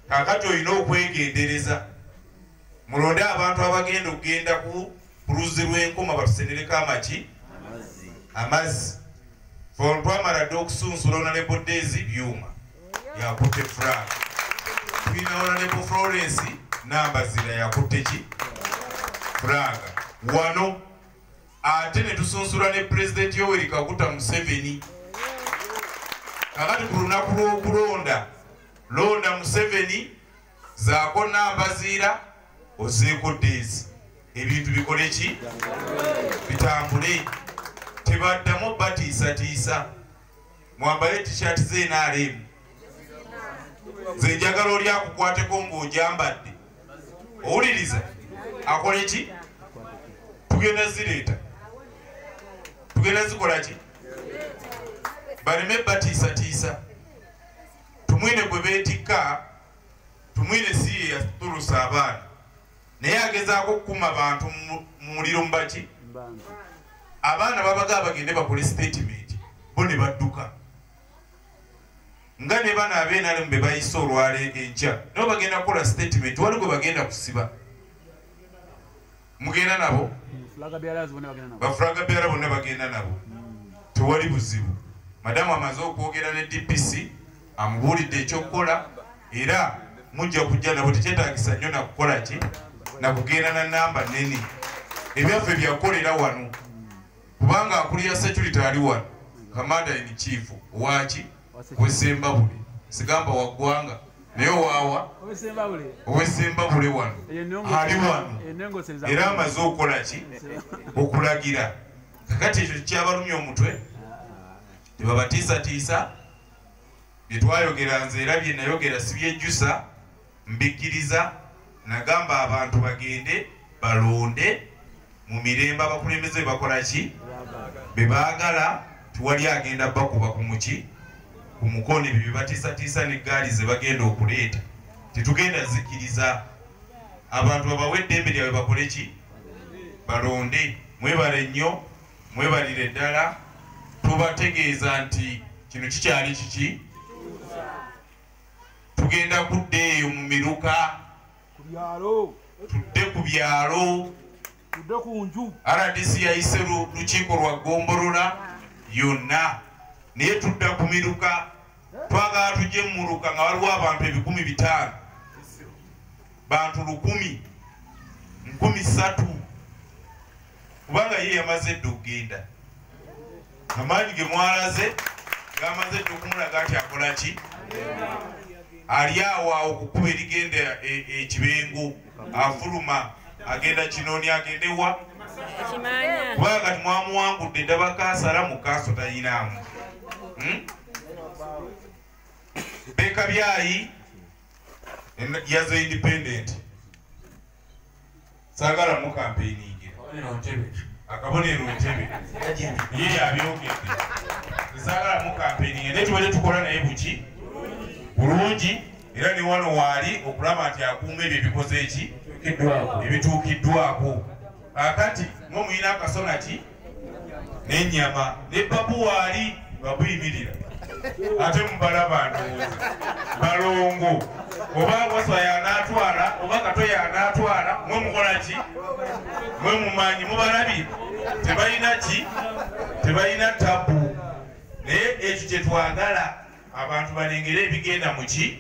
kakati olina okwegendereza mulonde abantu abagenda okugenda ku luzi lw'enkoma batusendereko amazzi fon twamala dde okusunsula Honorable Daisy byuma yakutte Frank tulina Honorable Florence Nambazira yakutte ki Frank wano ate ne tusunsula ne President Yoweri Kaguta Museveni kakati ku lunaku lw'okulonda londa Museveni zaako Nambazira ozeeko Daisy ebintu bikole ki bitambule tebaddamu batiisatiisa mwambale t-shirt ze NRM ze njagala oli akukwateko ng'ojambadde owuliriza akole ki tugenda zireeta tugenda zikola ki baleme batiisatiisa tumwine gwe beetikka tumwine siye yatulusa abaana naye agezaako okukuma abantu mu muliro mubaki abaana babaga bagende bakole statement bo ne badduka nga ne bana ab'enale mbe bayise olwala enkya nabo bagenda kukola statement wali gwe bagenda kusiba mugenda nabo bafulaga byala bonna bagenda nabo tewali buzibu madamu amaze okwogera ne DPC amubuulidde ekyokukola era mujja kujja nabo tekyetaagisa nnyo nakukola ki nakugenda na namba nene ebyaffe byakolera wano kubanga akulira security ali wano Commander in Chief waki wesembabule sigamba waggwanga naye waawa owesembabule wano ali wano era amaze okukola ki okulagira kakati ekyo kyabalumya omutwe tebabatiisatiisa byetwayogera nze era bye nayogera si byejjusa mbikkiriza nagamba abantu bagende balonde mu mirembe abakulembeze bakola ki bebaagala tiwali agenda bakuba ku muki ku mukono ebyo bibatiisatiisa n'eggaali ze bagenda okuleeta tetugenda zikkiriza abantu babawe eddembe lyabwe bakole ki balonde mwebale nnyo mwebalire ddala tubategeeza nti kino kikyali kiki tugenda kudda eyo mu miruka tudde ku byalo RDC yayise lukiiko lwa Gombolola yonna naye tudda ku miruka twagala tujje mu muruka nga waliwo abantu 500 bantu 1,000 kubanga ye yamaze dde okugenda amaanyi ge mwalaze gamaze dde okumulaga nti akola ki ali awo okukuba erigenda ekibengo afuluma agenda Kinoni agende wa kubanga kati mwamuwangudde ddaba kaasala mu kaaso tayinaamu Beka Byayi yaze independent saagala mu campaigning akabonero Ntebe ye yabyogedde saagala mu campaigning naye tubadde tukola naye buki bulungi era ne wano waali okulaba nti akuuma ebyo ebikoze eki ebituukiddwako akati mwe muyina akasona ki n'ennyama ne babu waali babuyimirira ate mubalaba ndowooza balongo oba waswa yanaatwala oba kato yanaatwala mwe mukola ki mwe mumanyi mubalabire tebalina ki tebalina tabu naye ekyo kyetwagala abantu balengere ebigenda muki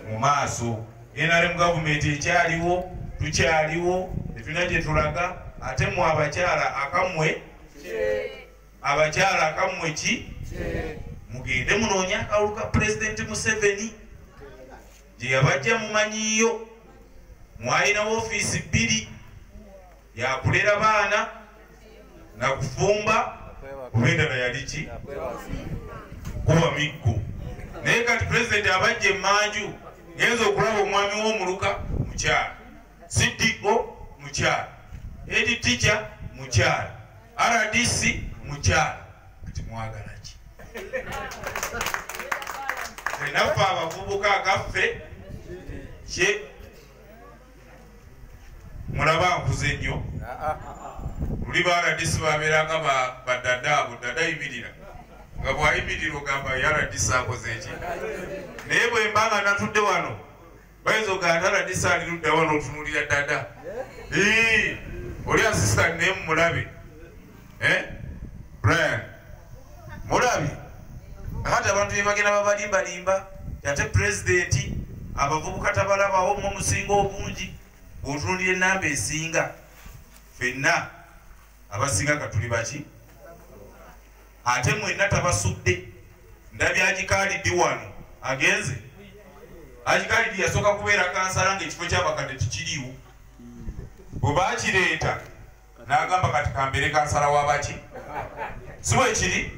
mu maaso NRM government ekyaliwo tukyaliwo etulina gyetulaga ate mu abakyala akamwe ki mugende munoonya akalulu ka President Museveni gye yabajja mumanyiyo mwalina woofiisi 2 yakulera baana nakufumba kubendala yali ki kuba miggo naye kati President abajja emmanju genza okulaba omwami w'omuluka mukyala CDO mukyala head teacher mukyala RDC mukyala kati mwagala ki naffe abavubuka agaffe kye mulaba nkuze nnyo luli ba RDC babeeranga badadaabo dada yimirira nga bwayimirira ogamba RDC akoze eki naye bwe mbanga natudde wano bayinza ogandala disaani ludda wano otunulira dada oli assistant naye mulabe Brian mulabe ate abantu bebagenda babalimbalimba ate pulezidenti abavubuka tabalabawo mu musinga obungi bw'otunulira enamba esinga ffenna abasinga katuli baki ate mwenna tabasudde ndabya agikaaliddi wano agenze agikaaliddi yasooka kubeera kansala ng'ekifo ky'abakadde tikiriiwo bwe baakireeta n'agamba kati kambeere kansala w'abaki si bwe kiri